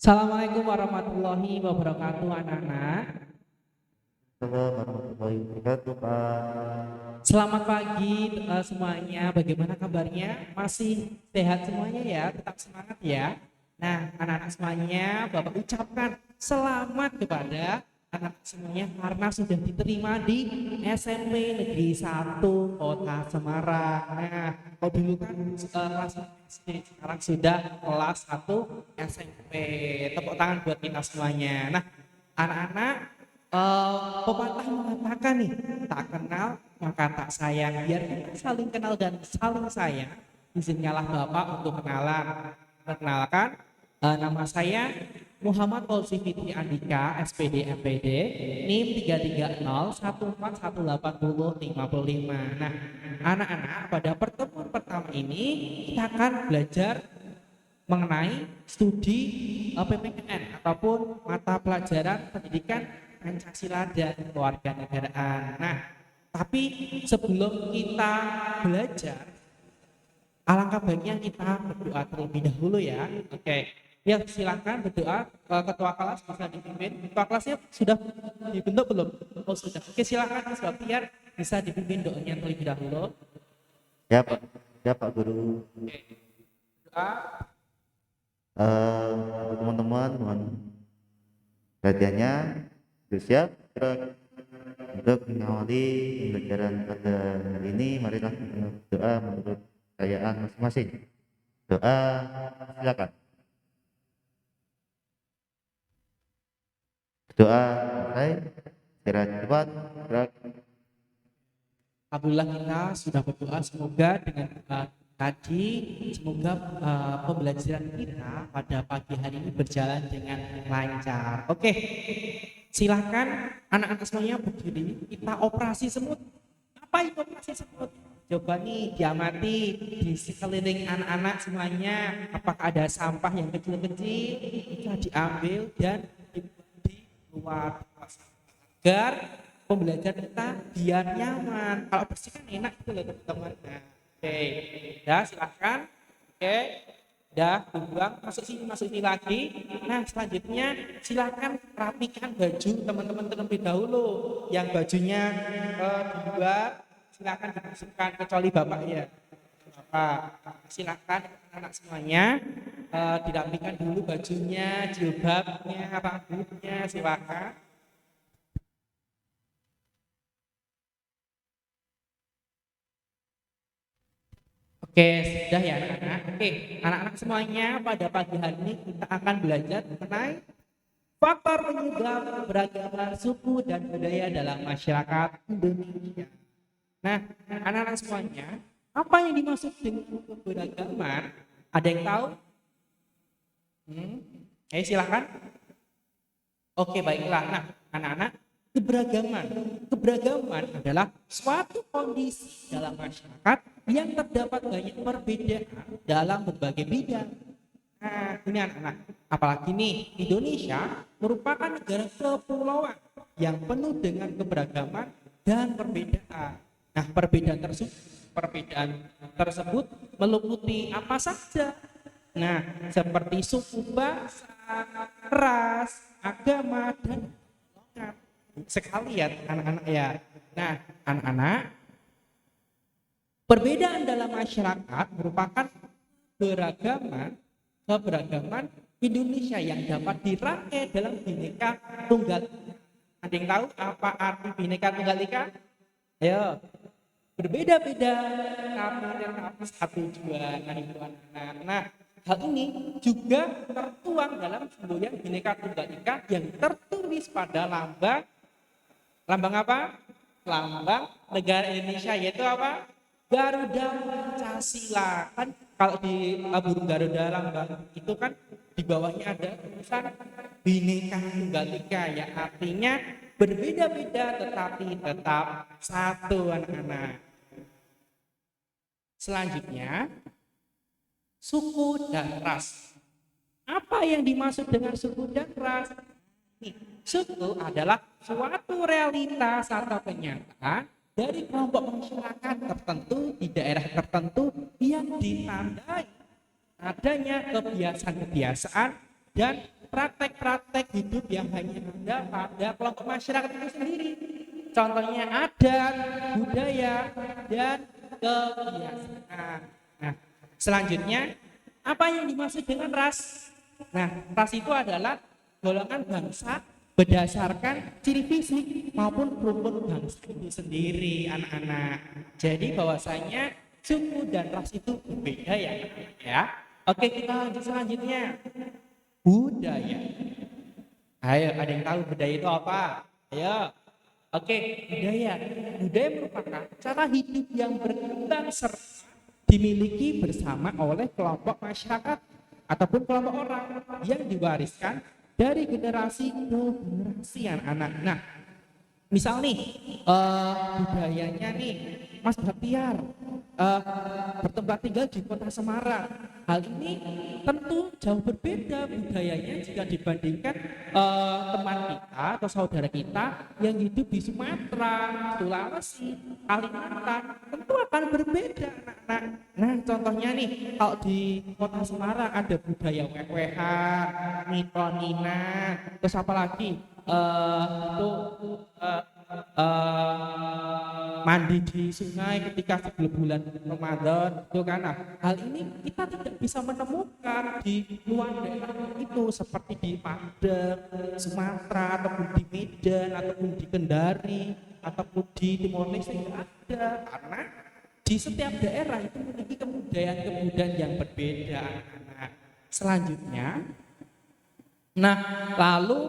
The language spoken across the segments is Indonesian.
Assalamualaikum warahmatullahi wabarakatuh anak-anak. Assalamualaikum warahmatullahi wabarakatuh, Pak. Selamat pagi semuanya. Bagaimana kabarnya? Masih sehat semuanya ya? Tetap semangat ya. Nah, anak-anak semuanya, Bapak ucapkan selamat kepada anak semuanya karena sudah diterima di SMP Negeri 1 Kota Semarang. Nah, kalau dulu kan kelas SD, sekarang sudah kelas 1 SMP. Tepuk tangan buat kita semuanya. Nah, anak-anak, pepatah mengatakan nih, tak kenal maka tak sayang. Biar kita saling kenal dan saling sayang, izinkanlah Bapak untuk kenalan. Perkenalkan, nama saya Muhammad Fauzi Fitri Andika, SPD MPD, NIM 33014185055. Nah, anak-anak, pada pertemuan pertama ini kita akan belajar mengenai studi PPKN ataupun mata pelajaran pendidikan Pancasila dan kewarganegaraan. Nah, tapi sebelum kita belajar, alangkah baiknya kita berdoa terlebih dahulu ya. Oke, ya silakan berdoa. Ketua kelas bisa dipimpin. Ketua kelasnya sudah dibentuk belum? Oh sudah. Oke, silakan Mas Baktiar bisa dipimpin doanya terlebih dahulu. Ya, Pak. Ya, Pak Guru. Oke. Doa. Untuk teman-teman, mohon perhatiannya. Sudah siap? Gerak. Untuk mengawali pembelajaran pada hari ini, marilah kita berdoa menurut kepercayaan masing-masing. Doa, silakan. Doa selesai. Istirahat cepat. Gerak. Alhamdulillah kita sudah berdoa, semoga dengan tadi semoga pembelajaran kita pada pagi hari ini berjalan dengan lancar. Oke, silakan anak-anak semuanya berdiri, kita operasi semut. Apa itu operasi semut? Coba nih diamati di sekeliling anak-anak semuanya, apakah ada sampah yang kecil-kecil, bisa diambil dan dibuang di luar agar pembelajaran kita biar nyaman. Kalau bersih kan enak gitu loh teman-teman. Nah, oke, ya silakan. Oke, udah dibuang, masuk sini lagi. Nah, selanjutnya silakan rapikan baju teman-teman terlebih dahulu. Yang bajunya dibuang, silakan dibersihkan kecuali bapak ya. Bapak, silakan anak semuanya dirapikan dulu bajunya, jilbabnya, rambutnya, silakan. Oke, sudah ya anak-anak. Oke, anak-anak semuanya, pada pagi hari ini kita akan belajar mengenai faktor penyebab keberagaman suku dan budaya dalam masyarakat Indonesia. Nah, anak-anak semuanya, apa yang dimaksud dengan keberagaman? Ada yang tahu? Silakan. Oke, baiklah. Nah, anak-anak, keberagaman adalah suatu kondisi dalam masyarakat yang terdapat banyak perbedaan dalam berbagai bidang. Nah, ini anak-anak, apalagi nih Indonesia merupakan negara kepulauan yang penuh dengan keberagaman dan perbedaan. Nah, perbedaan tersebut meliputi apa saja? Nah, seperti suku, bahasa, ras, agama, dan golongan. Sekali ya anak-anak ya. Nah, anak-anak, perbedaan dalam masyarakat merupakan keberagaman Indonesia yang dapat dirangkai dalam Bhinneka Tunggal Ika. Ada yang tahu apa arti Bhinneka Tunggal Ika? Ayo, berbeda-beda tapi satu tujuan. Nah, itu anak-anak. Nah, hal ini juga tertuang dalam semboyan Bhinneka Tunggal Ika yang tertulis pada lambang apa? Lambang negara Indonesia, yaitu apa? Garuda Pancasila. Kan kalau di burung Garuda lambang itu kan di bawahnya ada tulisan Bhinneka Tunggal Ika, ya artinya berbeda-beda tetapi tetap satu anak-anak. Selanjutnya, suku dan ras. Apa yang dimaksud dengan suku dan ras? Suku adalah suatu realitas atau kenyataan dari kelompok masyarakat tertentu di daerah tertentu yang ditandai adanya kebiasaan-kebiasaan dan praktek-praktek hidup yang hanya ada pada kelompok masyarakat itu sendiri. Contohnya adat, budaya, dan kebiasaan. Nah, selanjutnya apa yang dimaksud dengan ras? Nah, ras itu adalah golongan bangsa berdasarkan ciri fisik maupun rumpun bangsa itu sendiri, anak-anak. Jadi bahwasanya suku dan ras itu berbeda ya. Oke, kita lanjut selanjutnya. Budaya. Ayo, ada yang tahu budaya itu apa? Ayo. Oke, budaya. Budaya merupakan cara hidup yang berkembang serta dimiliki bersama oleh kelompok masyarakat ataupun kelompok orang yang diwariskan dari generasi ke generasi anak-anak. Nah, misal nih budayanya nih Mas Baktiar bertempat tinggal di kota Semarang. Hal ini tentu jauh berbeda budayanya jika dibandingkan teman kita atau saudara kita yang hidup di Sumatera, Sulawesi, Kalimantan. Tentu akan berbeda, anak-anak. Nah, contohnya nih, kalau di kota Semarang ada budaya wek-wekan, nito-nina, terus apa lagi? Mandi di sungai ketika sebelum bulan Ramadan itu kan. Nah, hal ini kita tidak bisa menemukan di luar daerah itu seperti di Padang, Sumatera, ataupun di Medan, ataupun di Kendari, ataupun di Timor Leste tidak ada, karena di setiap daerah itu memiliki kebudayaan yang berbeda, anak-anak. Selanjutnya, nah lalu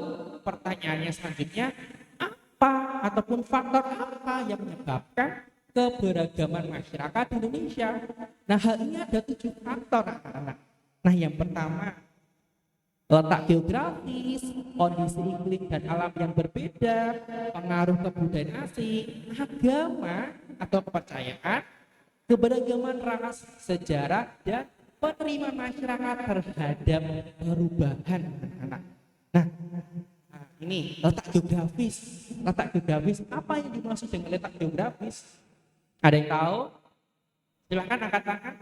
pertanyaannya selanjutnya, apa ataupun faktor apa yang menyebabkan keberagaman masyarakat Indonesia? Nah, hal ini ada 7 faktor, anak-anak. Nah, yang pertama, letak geografis, kondisi iklim dan alam yang berbeda, pengaruh kebudayaan asing, agama atau kepercayaan, keberagaman ras, sejarah, dan penerimaan masyarakat terhadap perubahan, anak-anak. Nah, ini letak geografis. Letak geografis, apa yang dimaksud dengan letak geografis? Ada yang tahu? Silahkan angkat tangan.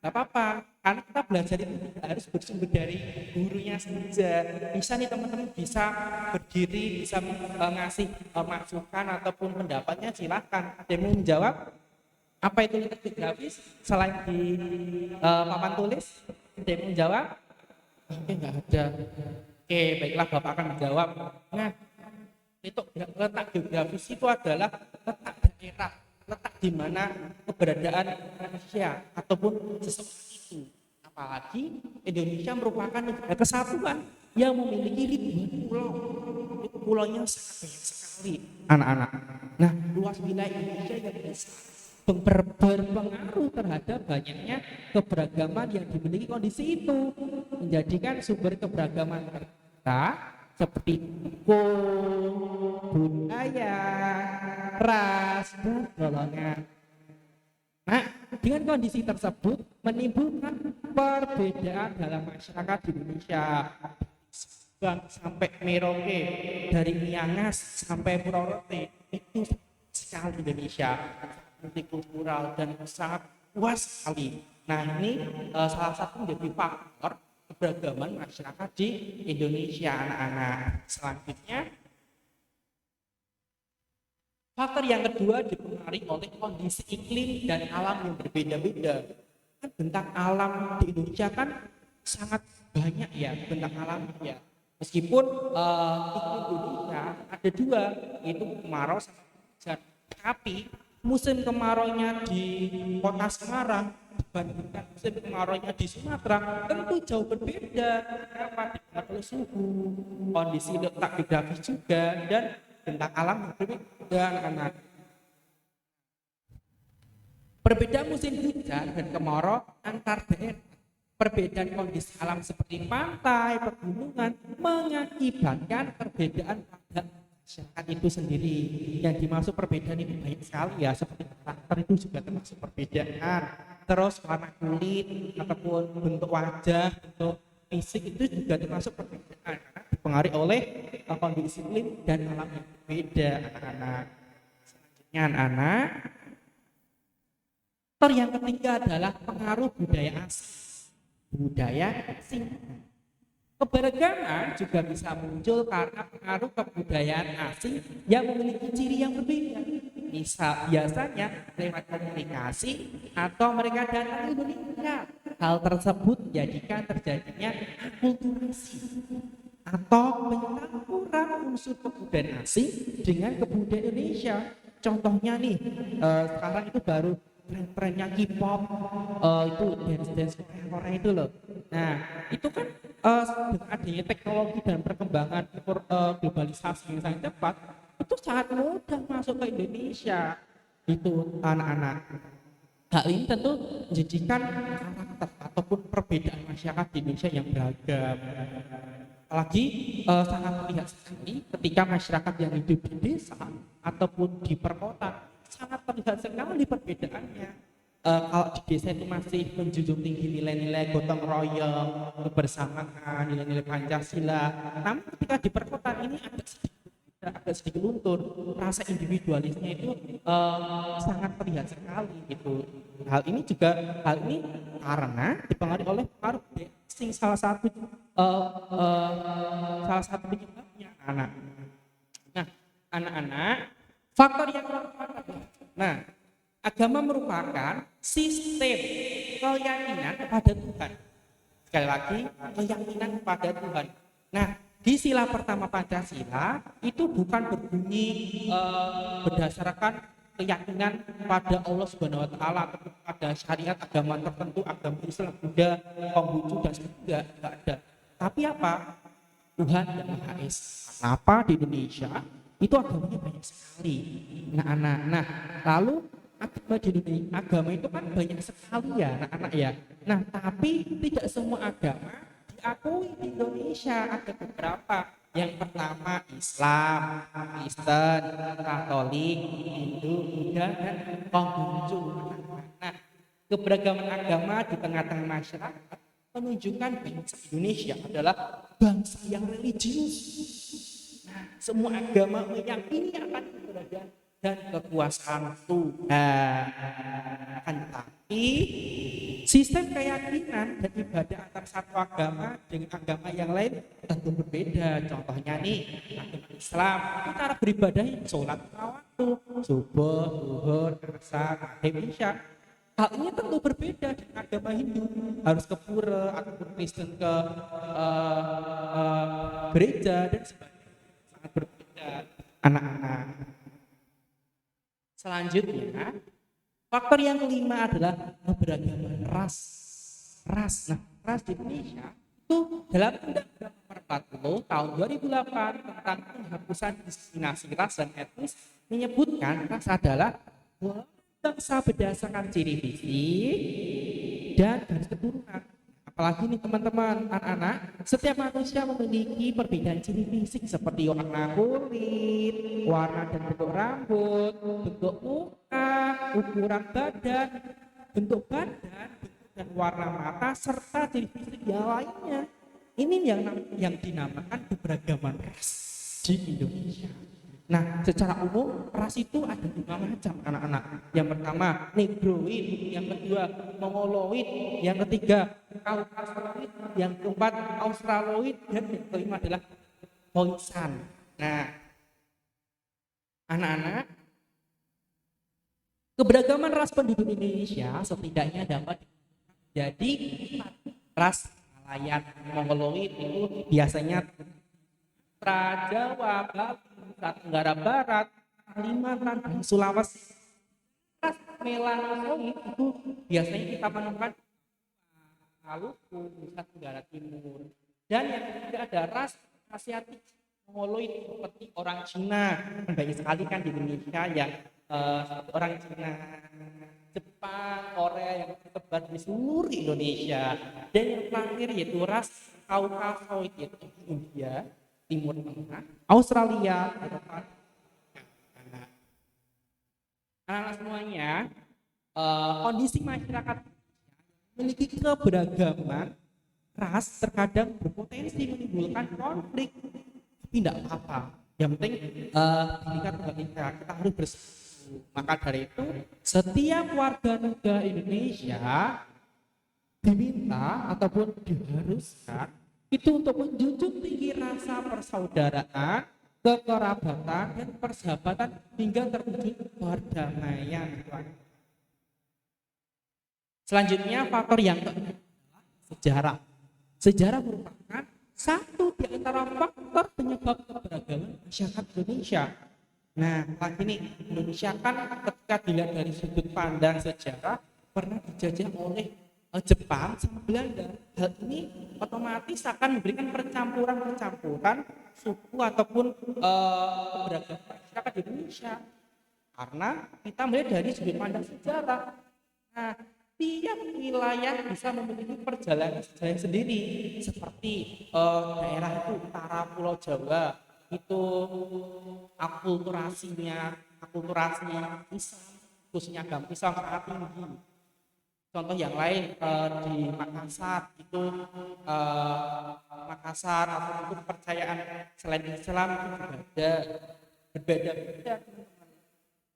Gak apa-apa, karena kita belajar itu tidak harus bersumber dari gurunya saja. Bisa nih teman-teman bisa berdiri, bisa ngasih masukan ataupun pendapatnya, silahkan. Ada yang mau menjawab? Apa itu letak geografis? Selain di papan tulis, ada yang mau menjawab? Oke, nggak ada. Oke, baiklah, Bapak akan menjawab. Nah, itu letak geografis itu adalah letak daerah, letak di mana keberadaan manusia ataupun seseorang itu. Apalagi Indonesia merupakan negara kesatuan yang memiliki ribuan pulau. Itu pulaunya sangat banyak sekali, anak-anak. Nah, luas wilayah Indonesia yang besar berpengaruh terhadap banyaknya keberagaman yang dimiliki kondisi itu, menjadikan sumber keberagaman kita seperti suku, budaya, ras, dan golongan. Nah, dengan kondisi tersebut menimbulkan perbedaan dalam masyarakat di Indonesia. Sampai Merauke, dari Miangas sampai Purworejo, itu sekali Indonesia. Multikultural dan sangat luas sekali. Nah, ini salah satu menjadi faktor keberagaman masyarakat di Indonesia, anak-anak. Selanjutnya, faktor yang kedua dipengaruhi oleh kondisi iklim dan alam yang berbeda-beda. Kan bentang alam di Indonesia kan sangat banyak ya, bentang alam ya. Meskipun iklim Indonesia ada 2, yaitu kemarau sama hujan. Tapi musim kemaraunya di kota Semarang dibandingkan musim kemaraunya di Sumatera tentu jauh berbeda. Kenapa? Dipengaruhi oleh suhu, kondisi letak geografis juga, dan bentang alam yang berbeda, anak-anak. Perbedaan musim hujan dan kemarau antar daerah, perbedaan kondisi alam seperti pantai, pegunungan mengakibatkan perbedaan pada masyarakat itu sendiri. Yang dimaksud perbedaan itu banyak sekali ya, seperti karakter itu juga termasuk perbedaan. Terus warna kulit ataupun bentuk wajah, bentuk fisik itu juga termasuk perbedaan karena dipengaruhi oleh kondisi iklim dan alam yang berbeda, anak-anak. Selanjutnya, anak-anak, faktor yang ketiga adalah pengaruh budaya asing. Budaya asing. Keberagaman juga bisa muncul karena pengaruh kebudayaan asing yang memiliki ciri yang berbeda. Misal, biasanya lewat komunikasi atau mereka datang ke Indonesia. Hal tersebut menjadikan terjadinya akulturasi atau pencampuran unsur kebudayaan asing dengan kebudayaan Indonesia. Contohnya nih, sekarang itu baru tren-trennya K-pop, itu dance-dance Korea itu loh. Nah, itu kan dengan adanya teknologi dan perkembangan globalisasi yang sangat cepat, itu sangat mudah masuk ke Indonesia. Itu anak-anak. Hal ini tentu menjadikan karakter ataupun perbedaan masyarakat di Indonesia yang beragam. Apalagi sangat terlihat sekali ketika masyarakat yang hidup di desa ataupun di perkotaan sangat terlihat sekali perbedaannya. Kalau di desa itu masih menjunjung tinggi nilai-nilai gotong royong, kebersamaan, nilai-nilai Pancasila. Namun ketika di perkotaan ini agak sedikit luntur, rasa individualisnya itu sangat terlihat sekali gitu. Hal ini karena dipengaruhi oleh pengaruh asing, salah satu penyebabnya anak. Nah, anak-anak, faktor yang keempat. Nah, agama merupakan sistem keyakinan kepada Tuhan. Sekali lagi, keyakinan kepada Tuhan. Nah, di sila pertama Pancasila itu bukan berbunyi berdasarkan keyakinan pada Allah Subhanahu wa taala atau pada syariat agama tertentu, agama Islam, Buddha, Konghucu dan sebagainya, tidak ada. Tapi apa? Tuhan yang Maha Esa. Kenapa di Indonesia itu agamanya banyak sekali. Nah, lalu agama itu kan banyak sekali ya, anak-anak ya. Nah, tapi tidak semua agama diakui di Indonesia. Ada beberapa. Yang pertama Islam, Kristen, Katolik, Hindu, Buddha, dan Konghucu. Nah, keberagaman agama di tengah-tengah masyarakat menunjukkan bangsa Indonesia adalah bangsa yang religius. Nah, semua agama meyakini akan keberadaan dan kekuasaan Tuhan. Akan tetapi sistem keyakinan dan ibadah antar satu agama dengan agama yang lain tentu berbeda. Contohnya nih, agama Islam itu cara beribadahnya sholat waktu, subuh, zuhur, asar, maghrib, isya. Hal ini tentu berbeda dengan agama Hindu, harus ke pura ataupun Kristen ke gereja dan sebagainya. Sangat berbeda, anak-anak. Selanjutnya, faktor yang kelima adalah keberagaman ras. Nah, ras di Indonesia itu dalam Undang-Undang Nomor 40 Tahun 2008 tentang penghapusan diskriminasi ras dan etnis menyebutkan ras adalah bangsa berdasarkan ciri fisik dan garis keturunan. Apalagi nih teman-teman, anak-anak, setiap manusia memiliki perbedaan ciri fisik seperti warna kulit, warna dan bentuk rambut, bentuk muka, ukuran badan, bentuk dan warna mata, serta ciri fisik yang lainnya. Ini yang dinamakan keberagaman ras di Indonesia. Nah, secara umum ras itu ada 5 macam, anak-anak. Yang pertama Negroid, yang kedua Mongoloid, yang ketiga Kaukasoid, yang keempat Australoid, dan yang kelima adalah Khoisan. Nah, anak-anak, keberagaman ras penduduk Indonesia setidaknya dapat jadi 4 ras. Malayan, Mongoloid itu biasanya Jawa, Bali, Nusa Tenggara Barat, Kalimantan, dan Sulawesi. Ras Melanosoid itu biasanya kita menemukan Maluku, Nusa Tenggara Timur. Dan yang ketiga ada ras Asiatik Mongoloid seperti orang Cina. Banyak sekali kan di Indonesia ya, orang Cina, Jepang, Korea yang tersebar di seluruh Indonesia. Dan yang terakhir yaitu ras Kaukasoid, yaitu India, Timur Tengah, Australia, Eropa. Anak-anak semuanya, kondisi masyarakat memiliki keberagaman ras terkadang berpotensi menimbulkan konflik, tapi tidak apa-apa. Yang penting dilihat kita harus bersatu. Maka dari itu, setiap warga negara Indonesia diminta ataupun diharuskan Itu untuk menjunjung tinggi rasa persaudaraan, kekerabatan, dan persahabatan hingga terwujud perdamaian. Selanjutnya faktor yang keempat adalah sejarah. Sejarah merupakan satu di antara faktor penyebab keberagaman masyarakat Indonesia. Nah, lagi nih, Indonesia kan ketika dilihat dari sudut pandang sejarah pernah dijajah oleh Jepang sama Belanda. Hal ini otomatis akan memberikan percampuran suku ataupun keberagaman masyarakat di Indonesia. Karena kita melihat dari sudut pandang sejarah. Nah, tiap wilayah bisa memiliki perjalanan sejarah sendiri, seperti daerah itu utara Pulau Jawa itu akulturasi Islam, khususnya agama Islam sangat tinggi. Contoh yang lain di Makassar itu Makassar atau itu kepercayaan selain Islam itu juga ada berbeda-beda.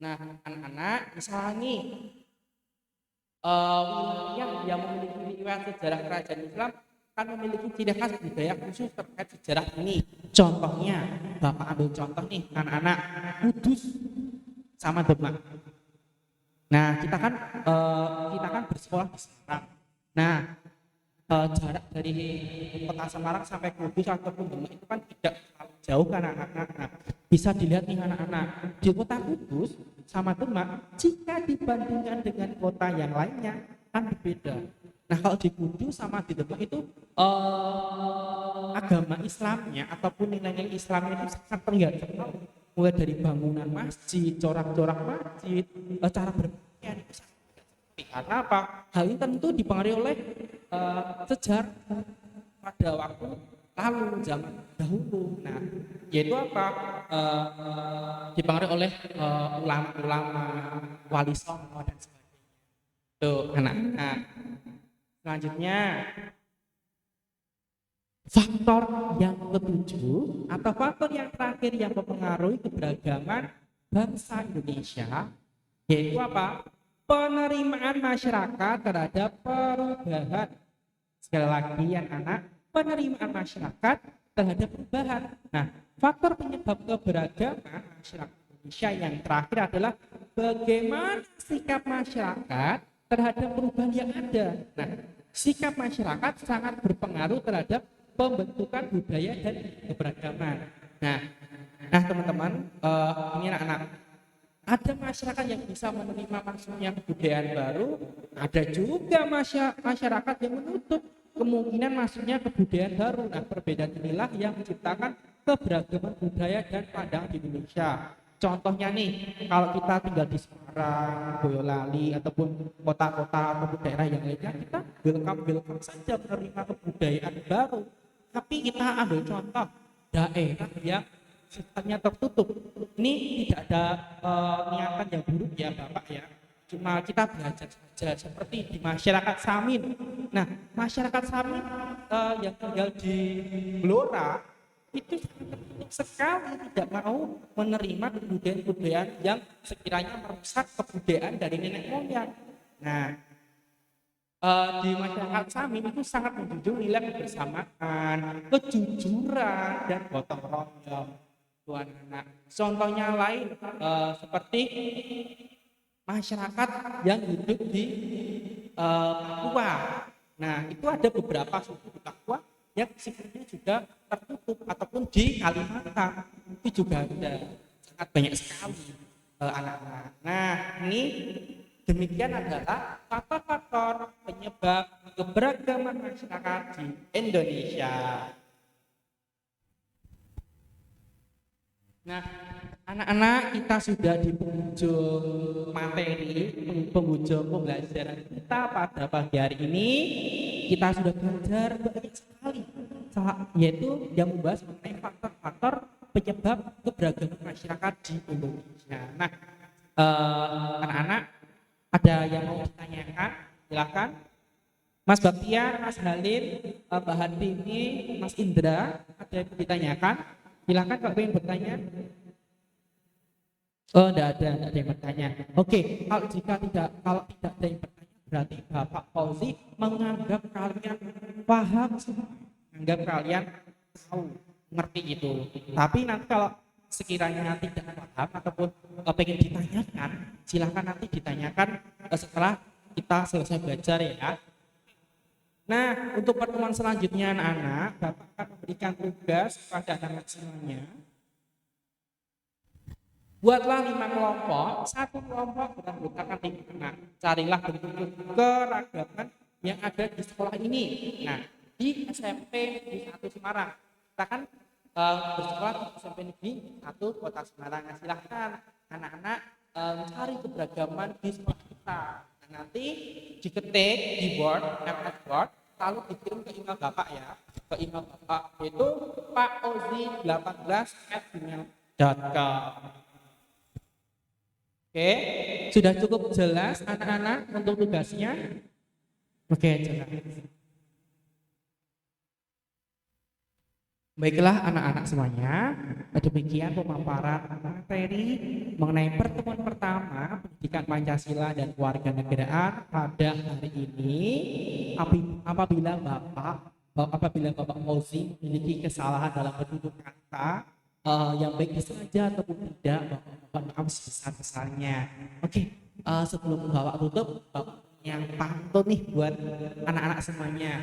Nah, anak-anak misalnya nih wilayah yang memiliki riwayat sejarah kerajaan Islam kan memiliki ciri khas budaya khusus terkait sejarah ini. Contohnya, Bapak ambil contoh nih anak-anak Kudus sama Demak. Nah, kita kan bersekolah di Semarang. Nah, jarak dari kota Semarang sampai Kudus ataupun Demak itu kan tidak terlalu jauh kan anak-anak. Nah, bisa dilihat nih anak-anak di kota Kudus sama Demak jika dibandingkan dengan kota yang lainnya kan berbeda. Nah, kalau di Kudus sama di Demak itu agama Islamnya ataupun nilai-nilai Islamnya itu sangat terlihat sekali. Mulai dari bangunan masjid, corak-corak masjid, cara berpakaian itu sangat terlihat. Karena apa? Hal ini tentu dipengaruhi oleh sejarah pada waktu lalu zaman dahulu. Nah, yaitu apa? Dipengaruhi oleh ulama-ulama, wali songo dan sebagainya. Tuh, anak-anak. Selanjutnya, faktor yang ketujuh atau faktor yang terakhir yang mempengaruhi keberagaman bangsa Indonesia yaitu apa? Penerimaan masyarakat terhadap perubahan. Sekali lagi yang anak, penerimaan masyarakat terhadap perubahan. Nah, faktor penyebab keberagaman masyarakat Indonesia yang terakhir adalah bagaimana sikap masyarakat terhadap perubahan yang ada. Nah, sikap masyarakat sangat berpengaruh terhadap pembentukan budaya dan keberagaman. Nah teman-teman, ini anak-anak, ada masyarakat yang bisa menerima masuknya kebudayaan baru, ada juga masyarakat yang menutup kemungkinan masuknya kebudayaan baru. Nah, perbedaan inilah yang menciptakan keberagaman budaya dan pandangan di Indonesia. Contohnya nih, kalau kita tinggal di Semarang, Boyolali, ataupun kota-kota ataupun daerah yang lainnya, kita welcome saja menerima kebudayaan baru. Tapi kita ambil contoh daerah yang sistemnya tertutup. Ini tidak ada niatan yang buruk ya Bapak ya. Cuma kita belajar saja seperti di masyarakat Samin. Nah, masyarakat Samin yang tinggal di Blora itu tertutup sekali, tidak mau menerima kebudayaan-kebudayaan yang sekiranya merusak kebudayaan dari nenek moyang. Nah, di masyarakat Samin itu sangat menjunjung nilai kebersamaan, kejujuran, dan gotong royong. Tuan anak. Contohnya lain seperti masyarakat yang hidup di Papua. Nah, itu ada beberapa suku di Papua yang sifatnya juga tertutup ataupun di Kalimantan itu juga ada sangat banyak sekali anak-anak. Nah, ini demikian adalah faktor-faktor penyebab keberagaman masyarakat di Indonesia. Nah, anak-anak, kita sudah di penghujung materi, penghujung pembelajaran kita pada pagi hari ini. Kita sudah belajar banyak sekali, yaitu yang membahas mengenai faktor-faktor penyebab keberagaman masyarakat di Indonesia. Nah, anak-anak, ada yang mau ditanyakan? Silakan. Mas Baktiar, Mas Halim, Mbak Hartini, Mas Indra, ada yang ditanyakan? Silakan kalau ingin bertanya. Oh, tidak ada yang bertanya. Oke, kalau tidak ada yang bertanya, berarti Bapak Fauzi menganggap kalian paham semua. anggap kalian tahu, ngerti gitu. Tapi nanti kalau sekiranya tidak paham ataupun pengen ditanyakan, silahkan nanti ditanyakan setelah kita selesai belajar ya. Nah, untuk pertemuan selanjutnya anak-anak, Bapak akan memberikan tugas kepada anak-anak semuanya. Buatlah 5 kelompok, satu kelompok beranggotakan 5 anak. Carilah bentuk keragaman yang ada di sekolah ini. Nah, di SMP Negeri 1 Semarang. Kita kan bersekolah di SMP Negeri 1 Kota Semarang. Nah, silahkan anak-anak mencari keberagaman di sekolah kita. Nah, nanti diketik di board, MS Word, lalu dikirim ke email Bapak ya. Ke email Bapak yaitu pakozi18@gmail.com. Oke, sudah cukup jelas anak-anak untuk tugasnya? Oke, jelas. Baiklah anak-anak semuanya, demikian pemaparan materi mengenai pertemuan pertama pendidikan Pancasila dan kewarganegaraan pada hari ini. Apabila Bapak Fauzi memiliki kesalahan dalam menutur kata yang baik disengaja ataupun tidak, mohon maaf sebesar-besarnya. Oke, sebelum Bapak tutup, Bapak yang pantun nih buat anak-anak semuanya.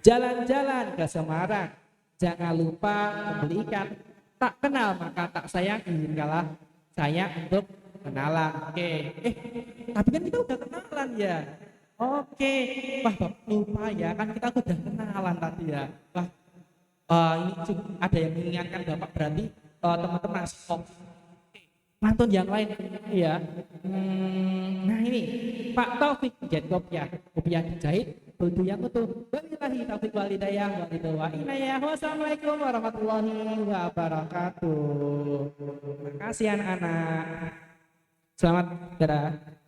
Jalan-jalan ke Semarang, jangan lupa membeli ikan. Tak kenal maka tak sayang, izinkanlah saya untuk kenalan. Oke, tapi kan kita udah kenalan ya. Oke, wah Bapak lupa ya, kan kita udah kenalan tadi ya. Wah, ini ada yang mengingatkan Bapak, berarti teman-teman stop pantun yang lain ya. Nah ini Pak Taufik jet kopiah dijahit baju yang utuh. Wabillahi taufiq wal hidayah wa ridho wa inayah. Wassalamualaikum warahmatullahi wabarakatuh. Terima kasih anak-anak. Selamat beristirahat.